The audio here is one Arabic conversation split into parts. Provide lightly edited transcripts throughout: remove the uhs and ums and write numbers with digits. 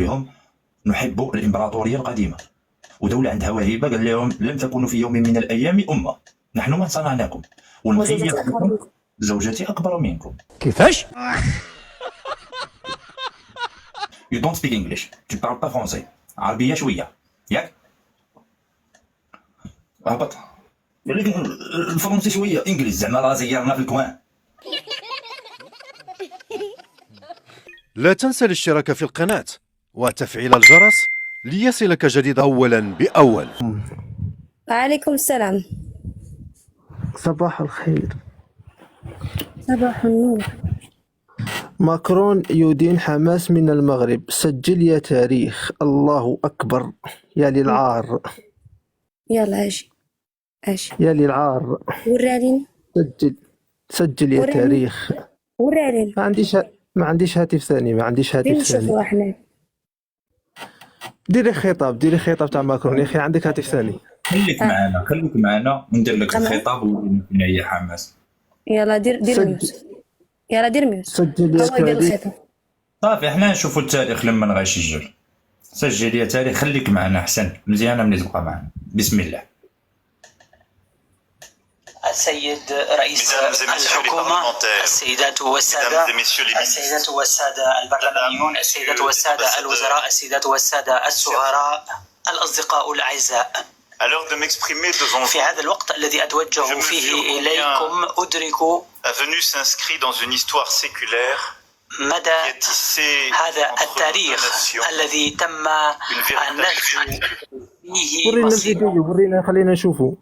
لهم نحب الإمبراطورية القديمة، ودولة عندها وهيبة، قال لهم لم تكونوا في يوم من الأيام أمة، نحن من صنعناكم، والمخيم زوجتي أكبر منكم. كيفاش؟ You don't speak English. Tu parles pas français. عربية شوية، ياك؟ هبط. ولكن الفرنسي شوية، إنجليز زعما راه زيرنا في الكوان. لا تنسى الاشتراك في القناة وتفعيل الجرس ليصلك جديد أولا بأول. وعليكم السلام. صباح الخير. صباح النور. ماكرون يدين حماس من المغرب. سجل يا تاريخ. الله أكبر. يا للعار. يلا اجي يا للعار. ورالين. سجل يا تاريخ. ورالين. ما عنديش هاتف ثاني. فين نشوفوا احنا؟ ديري خطاب تاع ماكرون يا اخي. عندك هاتف ثاني؟ خليك معنا وندير لك الخطاب ونبني هي حماس. يلا دير ميوت. يلا دير ميوت. سجل يا تاريخ. صافي حنا نشوفوا التاريخ لما نغيسجل. سجل يا تاريخ، خليك معنا احسن، مزيانه ملي تبقى معنا. بسم الله. السيد رئيس الحكومة، السيدات والسادة البرلمانيون، السيدات والسادة الوزراء، السيدات والسادة السفراء، الأصدقاء الأعزاء، في هذا الوقت الذي أتوجه فيه إليكم أدرك مدى هذا التاريخ الذي تم النسج فيه. ورينا الفيديو، خلينا نشوفه.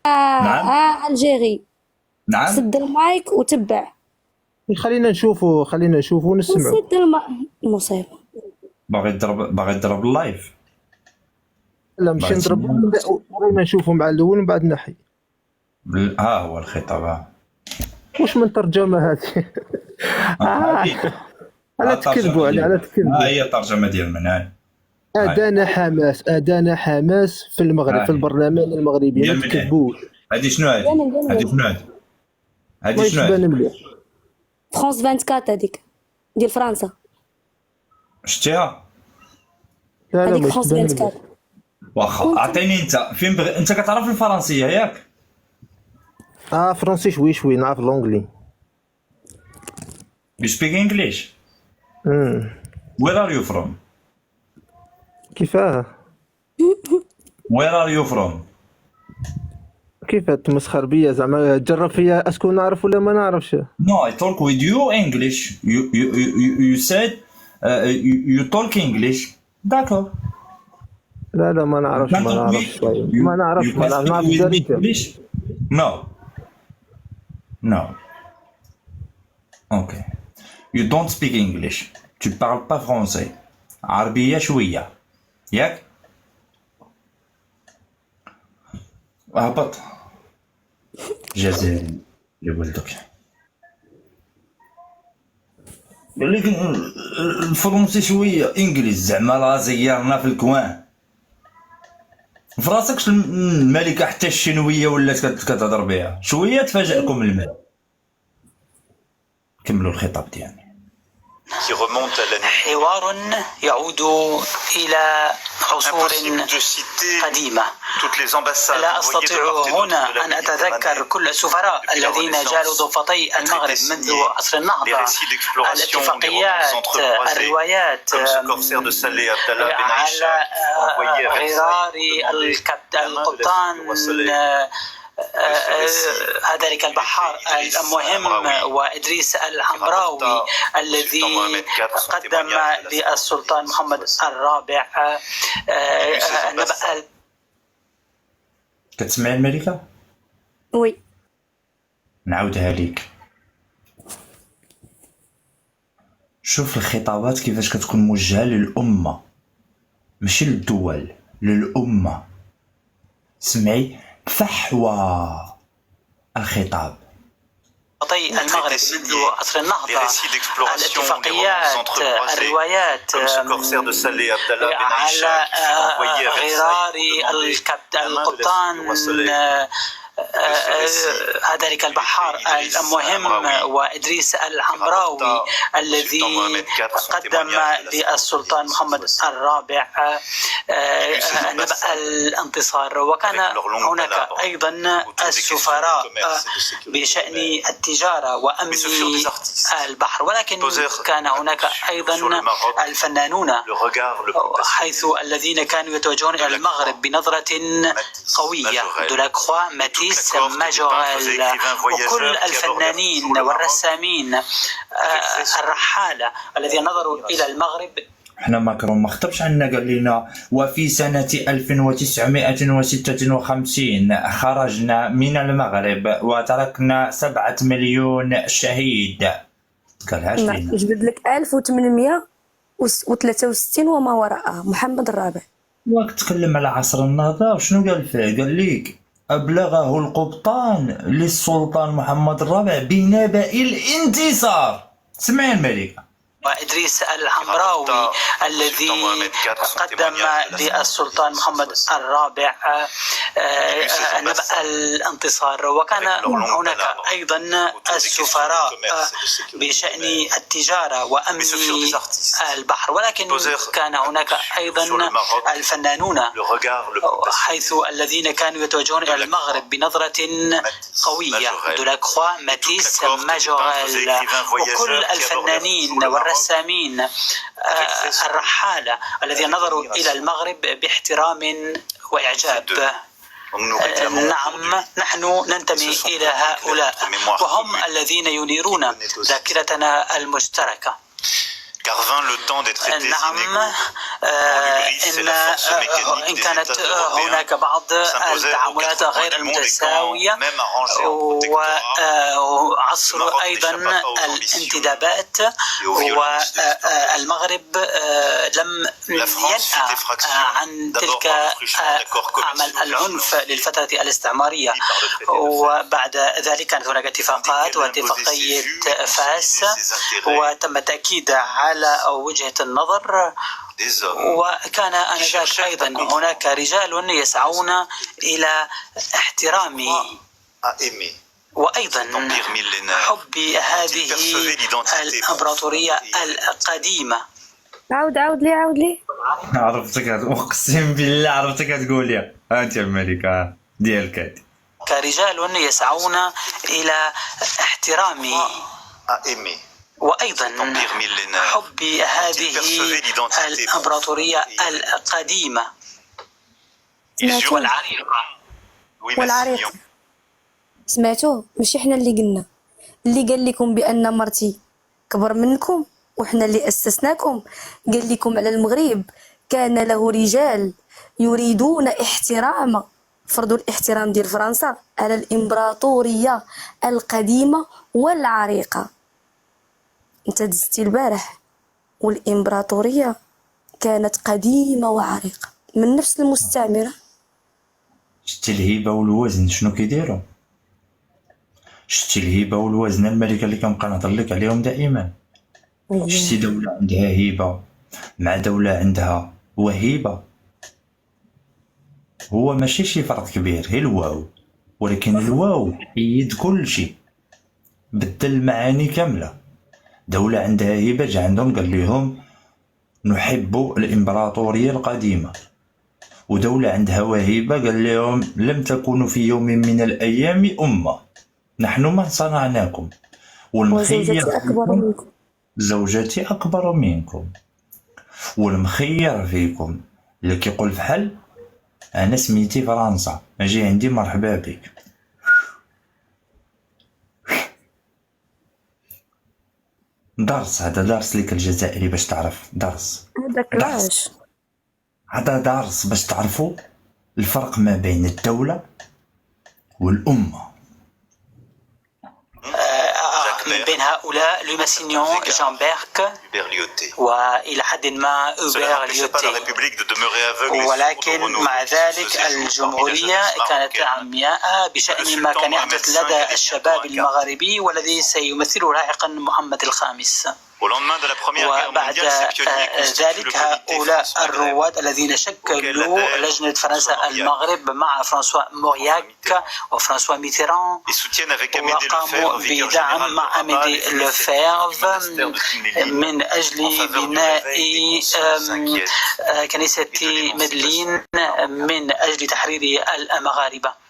نعم. الجيري. نعم. سد المايك وتبع. خلينا نشوفه ونسمعه. سد المصيبة. باغي تضرب اللايف. لا ماشي نضرب، ورينا نشوفه مع الاول ومن بعد نحي. ها هو الخطاب. واش من ترجمه هذه؟ على تكذبوا على تكذبوا. هي الترجمه ديال منال. أدانا حماس في المغرب، في البرلمان المغربي. ما تكذبوش. هذه شنو هذه فرانس 24 هذيك ديال فرنسا. شتيها؟ لا هذيك فرانس 24. واخا عطيني انت فين انت كتعرف الفرنسيه ياك؟ فرنسي شوي نعرف لونجلي. You speak English? Where are you from? كيفاه؟ Where are you from? كيف تمسخر بيا زعما؟ تجرب فيا اسكو نعرف ولا ما نعرفش؟ No, I talk with you English. You said you talk English. D'accord. لا ما نعرفش. ما نعرف English. No. Okay. You don't speak English. Tu parles pas français. عربية شوية. ياك؟ هبط. جزائري لولدك. لكن الفرنسي شوية، إنجليز زعما راه زيرنا في الكوان. فراسكش الملكة حتى الشنوية ولات كتهضر بها شوية. تفاجئكم المال. كملوا الخطاب ديالنا. حوار يعود إلى عصور قديمة. لا أستطيع هنا أن أتذكر كل السفراء الذين جالوا ضفتي المغرب منذ عصر النهضة. الاتفاقيات، الروايات على غرار القبطان ذلك البحار المهم، وإدريس الحمراوي الذي قدم للسلطان محمد الرابع نبأ. كتسمع الملكة؟ وي. نعاودها ليك. شوف الخطابات كيفاش كتكون موجهة للأمة، ماشي للدول، للأمة. سمعي فحوى الخطاب. المغرب منذ عصر النهضة. الاتفاقيات، الروايات على غرار القبطان ذلك البحار المهم وإدريس العمراوي الذي قدم للسلطان محمد الرابع نبأ الانتصار. وكان هناك أيضا السفراء بشأن التجارة وأمن البحر، ولكن كان هناك أيضا الفنانون حيث الذين كانوا يتوجهون إلى المغرب بنظرة قوية، دولاكخوا، ماتيس، ماجوريل، وكل الفنانين والرسامين الرحالة الذين نظروا إلى المغرب. احنا ماكرون ما خطبش عنا، قال لنا وفي سنة 1956 خرجنا من المغرب وتركنا 7 مليون شهيد. قالهاش لنا، جبد لك 1863 وما وراءها محمد الرابع. وقت تكلم على عصر النهضة وشنو قال فيه؟ قال لك أبلغه القبطان للسلطان محمد الرابع بنبأ الانتصار. سمعي الملكة. وإدريس العمراوي الذي قدم للسلطان محمد الرابع نبأ الانتصار. وكان هناك أيضا السفراء بشأن التجارة وأمن البحر، ولكن كان هناك أيضا الفنانون حيث الذين كانوا يتوجهون إلى المغرب بنظرة قوية، دولاكخوا، ماتيس، ماجوريل، وكل الفنانين الرسامين الرحالة الذين نظروا إلى المغرب باحترام وإعجاب. نعم، نحن ننتمي إلى هؤلاء وهم الذين ينيرون ذاكرتنا المشتركة. نعم، إن كانت هناك بعض التعاملات غير المتساوية وعصر أيضا الانتدابات، والمغرب لم ينأى عن تلك أعمال العنف للفترة الاستعمارية. وبعد ذلك كانت هناك اتفاقات واتفاقية فاس، وتم التأكيد على وجهة النظر. وكان آنذاك أيضا هناك رجال يسعون إلى احترام وأيضا حب هذه الإمبراطورية القديمة. عاود لي عرفتك، أقسم بالله عرفتك تقولي أنت الملكة ديالك. كرجال يسعون إلى احترام وأيضا حب هذه الإمبراطورية القديمة والعريقة. سمعتوا؟ مش احنا اللي قلنا، اللي قال لكم بأن مرتي كبر منكم وإحنا اللي أسسناكم. قال لكم على المغرب كان له رجال يريدون احترام، فرضوا الاحترام ديال فرنسا على الإمبراطورية القديمة والعريقة. انت دزتي البارح والإمبراطورية كانت قديمة وعريقة من نفس المستعمرة. شتي الهيبة والوزن شنو كيديروا؟ شتي الهيبة والوزن الملكة اللي كنبقى نهضر لك عليهم دائما. شتي دولة عندها هيبة مع دولة عندها وهيبة، هو ماشي شي فرق كبير، هي الواو، ولكن الواو حيد كل شيء، بدل المعاني كاملة. دولة عندها هيبة جا عندهم قال لهم نحب الإمبراطورية القديمة، ودولة عندها وهيبة قال لهم لم تكونوا في يوم من الأيام أمة، نحن من صنعناكم، والمخير فيكم زوجتي أكبر منكم، والمخير فيكم اللي كيقول فحال أنا سميتي فرنسا أجي عندي مرحبا بك. درس، هذا درس لك الجزائري باش تعرف، درس هذا درس باش تعرفوا الفرق ما بين الدولة والأمة. من بين هؤلاء لو ماسينيون، جان بيرك، وإلى حد ما أوبر ليوتي، ولكن مع ذلك الجمهورية كانت عمياء بشأن ما كان يحدث لدى الشباب المغربي والذي سيمثله لاحقا محمد الخامس. وبعد ذلك هؤلاء الرواد الذين شكلوا لجنة فرنسا المغرب مع فرانسوا مورياك وفرانسوا ميتيران وقاموا بدعم مع أميدي لوفيرف من أجل بناء كنيسة مدلين من أجل تحرير المغاربة.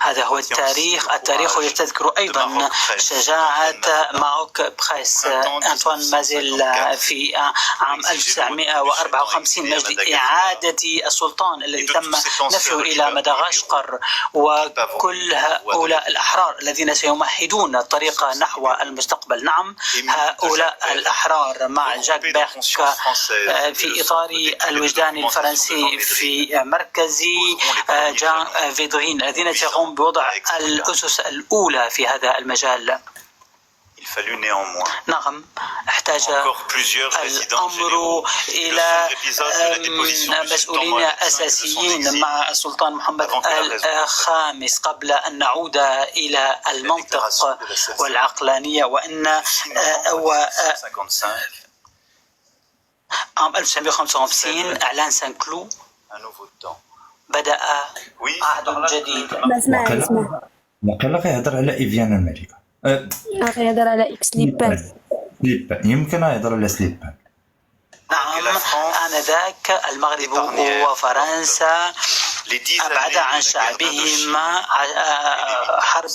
هذا هو التاريخ يستذكر أيضا شجاعة ماروك بريس أنطوان مازيل في عام 1954 من أجل إعادة السلطان الذي تم نفيه إلى مدغشقر، وكل هؤلاء الأحرار الذين سيمهدون الطريق نحو المستقبل. نعم، هؤلاء الأحرار مع جاك بيرك في إطار الوجدان الفرنسي في مركز جان فيدرين الذين سيقوم بوضع الأسس الأولى في هذا المجال. نعم، احتاج الأمر إلى مسؤولين أساسيين مع السلطان محمد الخامس قبل أن نعود إلى المنطق والعقلانية، وأن عام 1955 إعلان سان كلو بدأ عهد جديد. وقيلا غيهضر على إيفيان أمريكا، غيهضر على إكس ليبان، يمكن يهضر على سليبان. نعم، آنذاك المغرب وفرنسا أبعد عن شعبهم حرب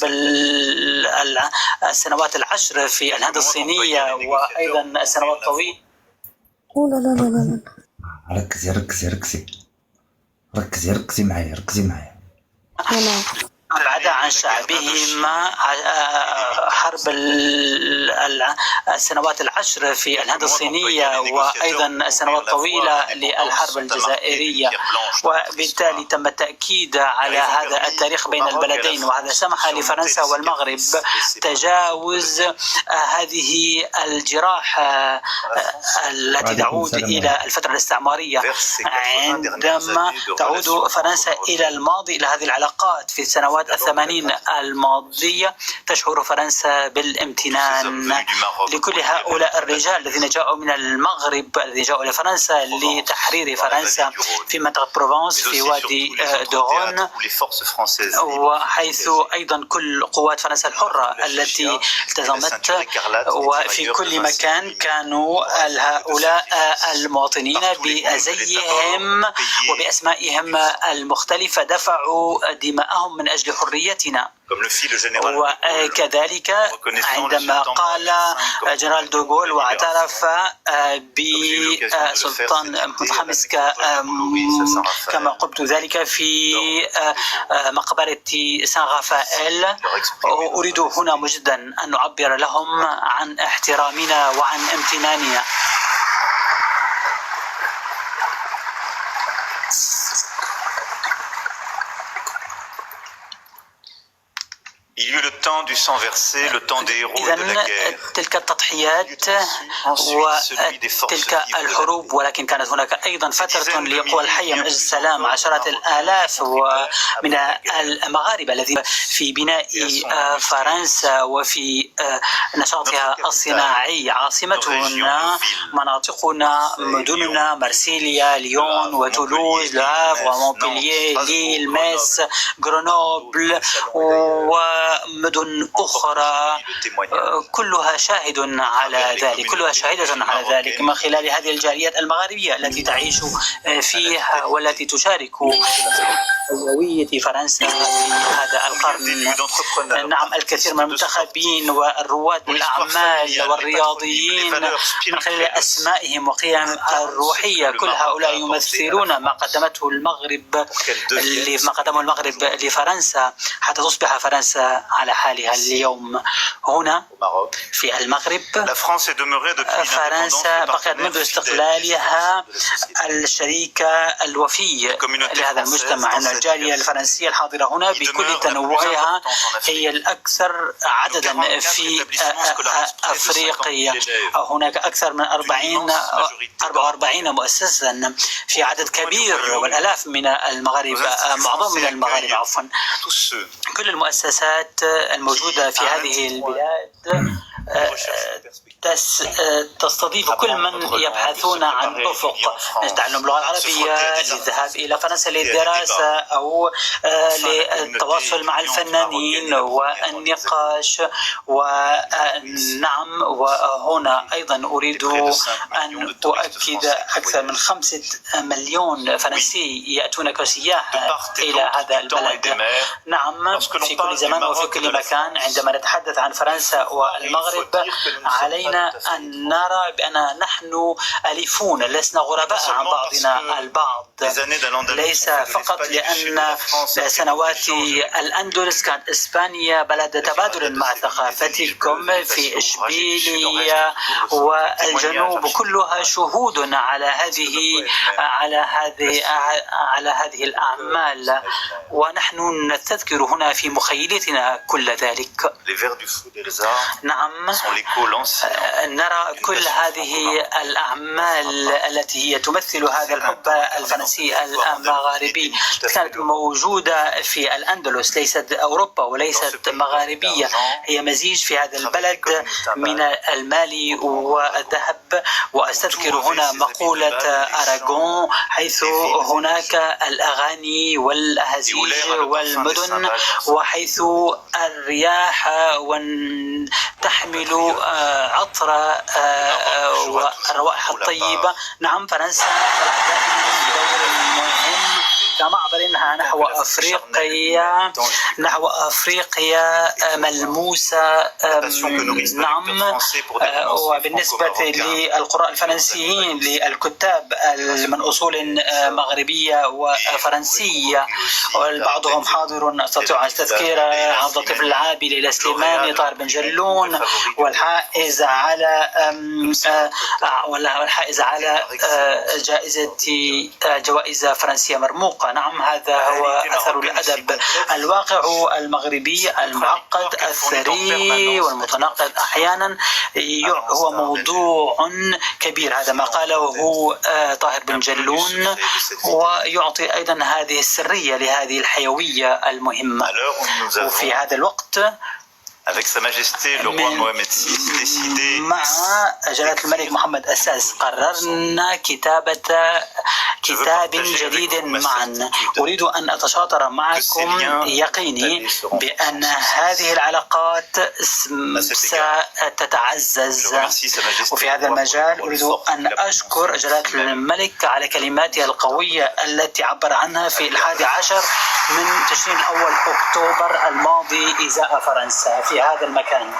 السنوات العشر في الهند الصينية وأيضا السنوات الطويلة. ركزي معايا. أبعد عن شعبهم حرب السنوات العشر في الهند الصينية وأيضا السنوات الطويلة للحرب الجزائرية، وبالتالي تم التأكيد على هذا التاريخ بين البلدين، وهذا سمح لفرنسا والمغرب تجاوز هذه الجراح التي تعود إلى الفترة الاستعمارية. عندما تعود فرنسا إلى الماضي إلى هذه العلاقات في السنوات 80 الماضية، تشعر فرنسا بالامتنان لكل هؤلاء الرجال الذين جاءوا من المغرب، الذين جاءوا إلى فرنسا لتحرير فرنسا في منطقة بروفانس في وادي دورون، وحيث أيضا كل قوات فرنسا الحرة التي التزمت، وفي كل مكان كانوا هؤلاء المواطنين بأزيهم وبأسمائهم المختلفة دفعوا دماءهم من أجل حريتنا. وكذلك عندما قال جنرال دوغول واعترف بسلطان متحمس كما قلت ذلك في مقبرة سان رافائيل، أريد هنا مجدا أن نعبر لهم عن احترامنا وعن امتناننا. إذن تلك التضحيات وتلك الحروب، ولكن كانت هناك أيضا فترة لقوى الحية من أجل السلام، عشرات الآلاف من المغاربة الذين في بناء فرنسا وفي نشاطها الصناعي. عاصمتنا، مناطقنا، مدننا، مرسيليا، ليون وتولوز، لافر ومونبلييه، ليل، ميس، غرنوبل ومدن أخرى، كلها شاهد على ذلك، كلها شاهدة على ذلك من خلال هذه الجاليات المغاربية التي تعيش فيها والتي تشارك هوية فرنسا في هذا القرن. نعم، الكثير من المنتخبين والرواد الأعمال والرياضيين من خلال أسمائهم وقيم الروحية، كل هؤلاء يمثلون ما قدمه المغرب لفرنسا حتى تصبح فرنسا على حالها اليوم. هنا في المغرب فرنسا بقيت منذ استقلالها الشريك الوفي لهذا المجتمع. الجالية الفرنسية الحاضرة هنا بكل تنوعها هي الأكثر عددا في أفريقيا. هناك أكثر من 44 مؤسسا في عدد كبير والآلاف من المغاربة، معظم من المغاربة عفوا. كل المؤسسات الموجودة في هذه البلاد تستضيف كل من يبحثون عن أفق تعلم اللغة العربية للذهاب إلى فرنسا للدراسة أو للتواصل مع الفنانين والنقاش. ونعم، وهنا أيضا أريد أن أؤكد أكثر من 5 مليون فرنسي يأتون كسياح إلى هذا البلد. نعم، في كل زمان وفي كل مكان عندما نتحدث عن فرنسا والمغرب علينا أن نرى بأن نحن أليفون، لسنا غرباء عن بعضنا البعض. ليس فقط لأن سنوات الأندلس كانت إسبانيا بلد تبادل مع ثقافتكم في إشبيلية والجنوب كلها شهود على هذه الأعمال، ونحن نستذكر هنا في مخيلتنا كل ذلك. نعم، نرى كل هذه الأعمال التي هي تمثل هذا الحب الفرنسي المغاربي كانت موجودة في الأندلس، ليست أوروبا وليست مغاربية، هي مزيج في هذا البلد من المال والذهب. وأستذكر هنا مقولة أراغون حيث هناك الأغاني والأهازيج والمدن، وحيث الرياح تحمل عطر والروائح الطيبة. نعم، فرنسا دور مهم كمعبر نحو أفريقيا ملموسة. نعم، وبالنسبة للقراء الفرنسيين للكتاب من أصول مغربية وفرنسية، بعضهم حاضر، أستطيع التذكير عبد اللطيف العابي، ليلى سليماني، طاهر بن جلون، والحائز على جوائز فرنسية مرموقة. نعم، هذا هو أثر الأدب الواقع المغربي المعقد الثري والمتناقض أحيانا، هو موضوع كبير. هذا ما قاله طاهر بن جلون، ويعطي أيضا هذه السرية لهذه الحيوية المهمة. وفي هذا الوقت مع جلالة الملك محمد السادس قررنا كتابة كتاب جديد معا. أريد أن أتشاطر معكم يقيني بأن هذه العلاقات ستتعزز. وفي هذا المجال أريد أن أشكر جلالة الملك على كلماته القوية التي عبر عنها في 11 من تشرين الأول أكتوبر الماضي إزاء فرنسا في هذا المكان.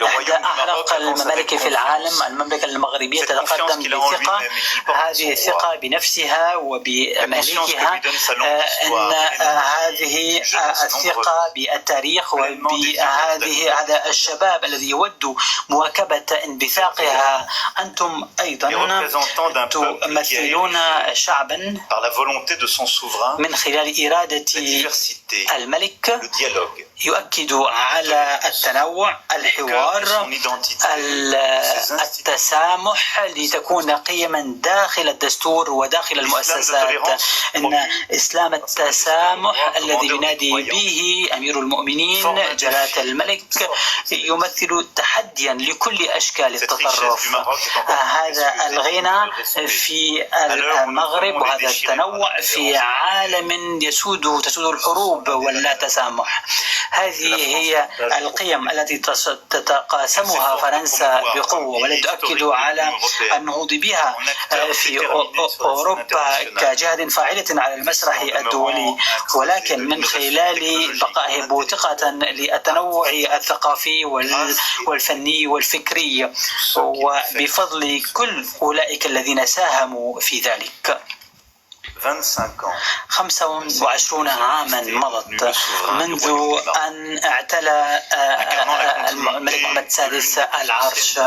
إحدى أعرق الممالك في العالم، المملكة المغربية تتقدم بثقة. هذه الثقة بنفسها وبمالكها، أن هذه الثقة بالتاريخ وبهذا الشباب الذي يود مواكبة انبثاقها. أنتم أيضا تمثلون شعبا من خلال إرادة الملك يؤكد على التنوع، الحوار، التسامح، لتكون قيما داخل الدستور وداخل المؤسسات. إن إسلام التسامح الذي ينادي به أمير المؤمنين جلالة الملك يمثل تحديا لكل أشكال التطرف. هذا الغنى في المغرب وهذا التنوع في عالم تسود الحروب واللا تسامح. هذه هي القيم التي تتقاسمها فرنسا بقوة، والتي تؤكد على النهوض بها في أوروبا كجهة فاعلة على المسرح الدولي، ولكن من خلال بقائه بوثقة للتنوع الثقافي والفني والفكري، وبفضل كل أولئك الذين ساهموا في ذلك. 25 عاما مضت منذ أن اعتلى الملك محمد السادس العرش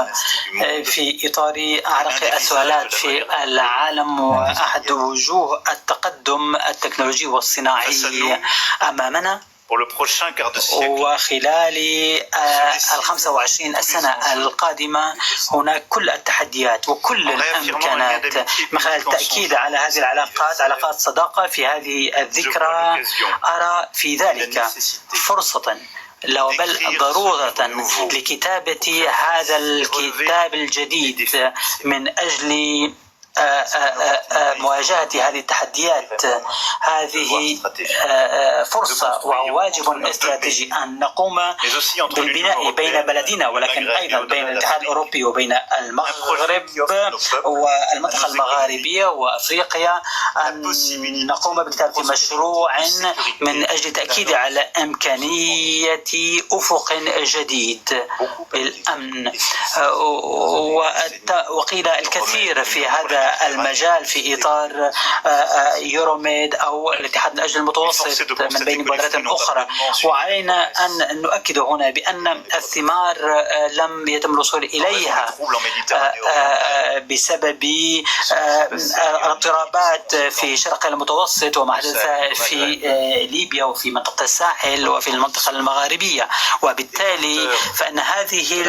في إطار أعرق السؤالات في العالم وأحد وجوه التقدم التكنولوجي والصناعي أمامنا. وخلال 25 سنة القادمة هناك كل التحديات وكل الإمكانات من خلال التأكيد على هذه العلاقات، علاقات صداقة في هذه الذكرى. أرى في ذلك فرصة بل ضرورة لكتابة هذا الكتاب الجديد من أجل مواجهة هذه التحديات. هذه فرصة وواجب استراتيجي أن نقوم بالبناء بين بلدنا ولكن أيضا بين الاتحاد الأوروبي وبين المغرب والمنطقة المغاربية وأفريقيا، أن نقوم بكتابة مشروع من أجل التأكيد على إمكانية أفق جديد للأمن. وقيل الكثير في هذا المجال في إطار يوروميد أو الاتحاد من أجل المتوسط من بين مبادرات أخرى، وعلينا أن نؤكد هنا بأن الثمار لم يتم الوصول إليها بسبب الاضطرابات في شرق المتوسط وما حدث في ليبيا وفي منطقة الساحل وفي المنطقة المغاربية. وبالتالي فإن هذه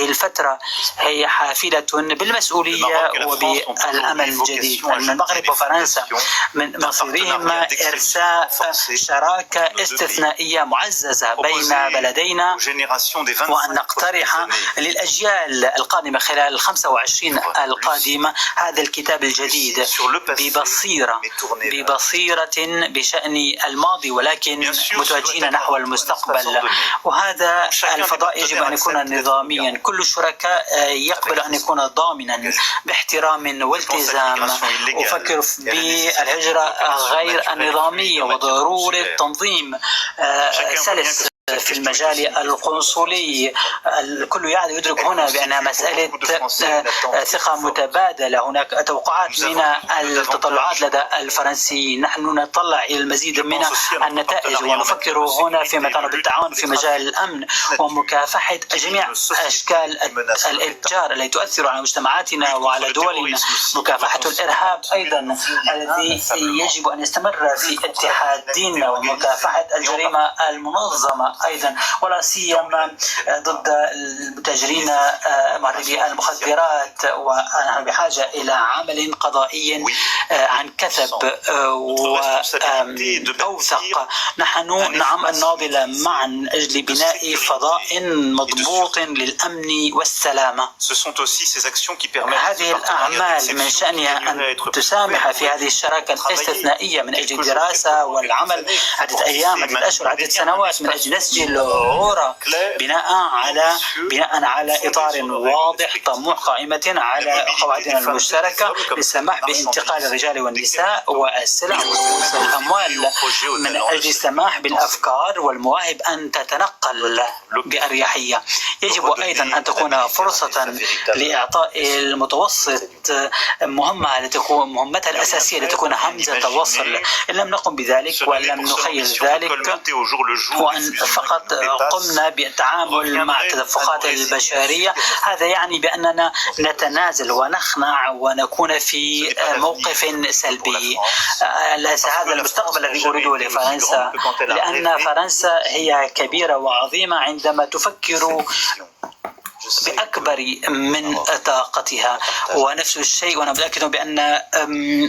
الفترة هي حافلة بالمسؤولية وبالأمل الجديد. المغرب وفرنسا من مصيرهم إرساء شراكة استثنائية معززة بين بلدينا، وأن نقترح للأجيال القادمة خلال 25 القادمة هذا الكتاب الجديد ببصيرة بشأن الماضي ولكن متوجهين نحو المستقبل. وهذا الفضاء يجب أن يكون نظاميا، كل الشركاء يقبل أن يكون ضامنا باحترام والتزام. أفكر بالهجرة غير النظامية وضرورة تنظيم سلس في المجال القنصلي. الكل يدرك هنا بأنها مسألة ثقة متبادلة. هناك توقعات من التطلعات لدى الفرنسيين، نحن نطلع إلى المزيد من النتائج ونفكر هنا فيما يتعلق بالتعاون في مجال الأمن ومكافحة جميع أشكال الإتجار التي تؤثر على مجتمعاتنا وعلى دولنا، مكافحة الإرهاب أيضا الذي يجب أن يستمر في اتحادنا، ومكافحة الجريمة المنظمة أيضا، ولا سيما ضد المتاجرين مهربي المخدرات. ونحن بحاجة إلى عمل قضائي عن كثب وأوثق. نحن نعم الناضل معا من أجل بناء فضاء مضبوط للأمن والسلامة. هذه الأعمال من شأنها أن تسامح في هذه الشراكة الاستثنائية من أجل الدراسة والعمل عدة أيام، عدة أشهر، عدة سنوات، من أجل نسج العورة بناء على إطار واضح طموح قائمة على قواعدنا المشتركة للسماح بانتقال الرجال والنساء والسلع والأموال، من أجل السماح بالأفكار والمواهب أن تتنقل بأريحية. يجب أيضا أن تكون فرصة لإعطاء المتوسط مهمتها الأساسية لتكون همزة وصل. إن لم نقم بذلك ولم نخيل ذلك وأن فقط قمنا بالتعامل مع التدفقات البشرية، هذا يعني بأننا نتنازل ونخنع ونكون في موقف سلبي. ليس هذا المستقبل الذي أريده لفرنسا، لأن فرنسا هي كبيرة وعظيمة عندما تفكر بأكبر من طاقتها. ونفس الشيء وأنا متأكد بأن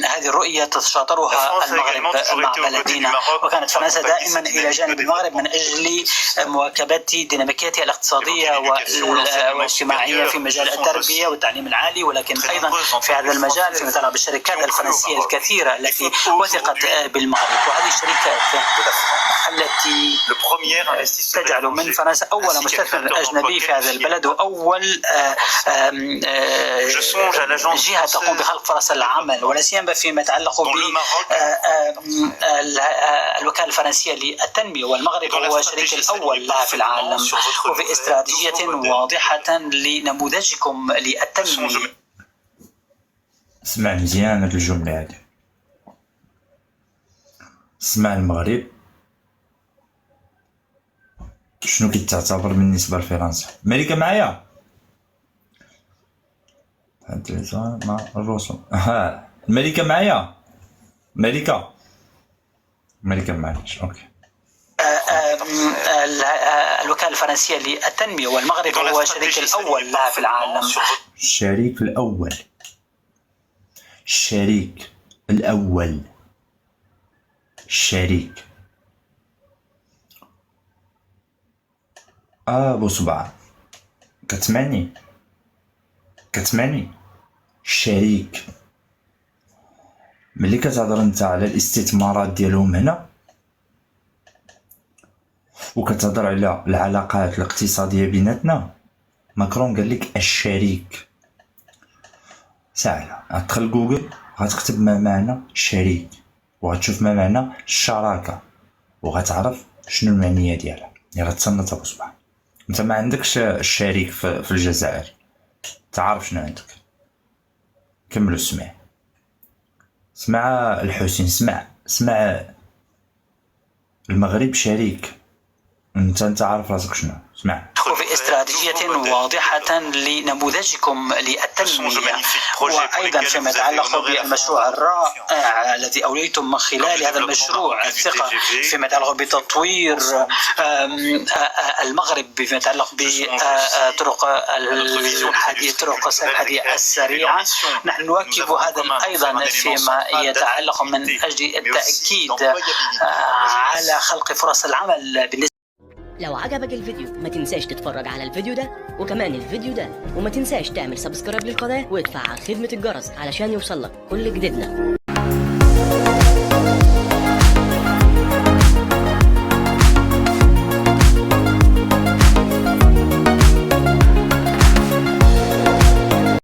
هذه الرؤية تتشاطرها المغرب مع بلدنا، وكانت فرنسا دائما إلى جانب المغرب من أجل مواكبة ديناميكيتها الاقتصادية والاجتماعية في مجال التربية والتعليم العالي، ولكن أيضا في هذا المجال فيما يتعلق بالشركات الفرنسية الكثيرة التي وثقت بالمغرب. وهذه الشركات التي تجعل من فرنسا أول مستثمر أجنبي في هذا البلد وأول جهة تقوم بخلق فرص العمل، ولا سيما فيما يتعلق بالوكالة الفرنسية للتنمية، والمغرب هو الشريك الأول لها في العالم، وفي استراتيجية واضحة لنموذجكم للتنمية. اسمع مزيان هاد الجملة هادي. اسمع المغرب شنو كتعتبر بالنسبة لفرنسا. ملكة معايا مع الرسوم. الملكة معايا، ملكة معليش. اوكي الوكالة الفرنسية للتنمية، والمغرب هو الشريك الأول لها في العالم. الشريك الأول، الشريك الأول، الشريك بصبع. كتسمعني الشريك ملي كتهضر انت على الاستثمارات ديالهم هنا وكتهضر على العلاقات الاقتصادية بيناتنا، ماكرون قال لك الشريك. سهلة، غتدخل جوجل غتكتب ما معنى الشريك وغتشوف ما معنى الشراكة وغتعرف شنو المعنية ديالها. يعني غتصنت بصبع. انت ما عندكش الشريك في الجزائر، تعرف شنو عندك. كملوا اسمع الحسين، اسمع المغرب شريك. انت عارف راسك شنو. اسمع. وفي استراتيجية واضحة لنموذجكم للتنمية، وأيضا فيما يتعلق بالمشروع الرائع الذي أوليتم من خلال هذا المشروع الثقة، فيما يتعلق بتطوير المغرب، فيما يتعلق بطرق الحديث، طرق الحديث السريعة. نحن نواكب هذا أيضا فيما يتعلق من أجل التأكيد على خلق فرص العمل. لو عجبك الفيديو ما تنساش تتفرج على الفيديو ده وكمان الفيديو ده، وما تنساش تعمل سبسكرايب للقناة وتفعل خدمة الجرس علشان يوصلك كل جديدنا.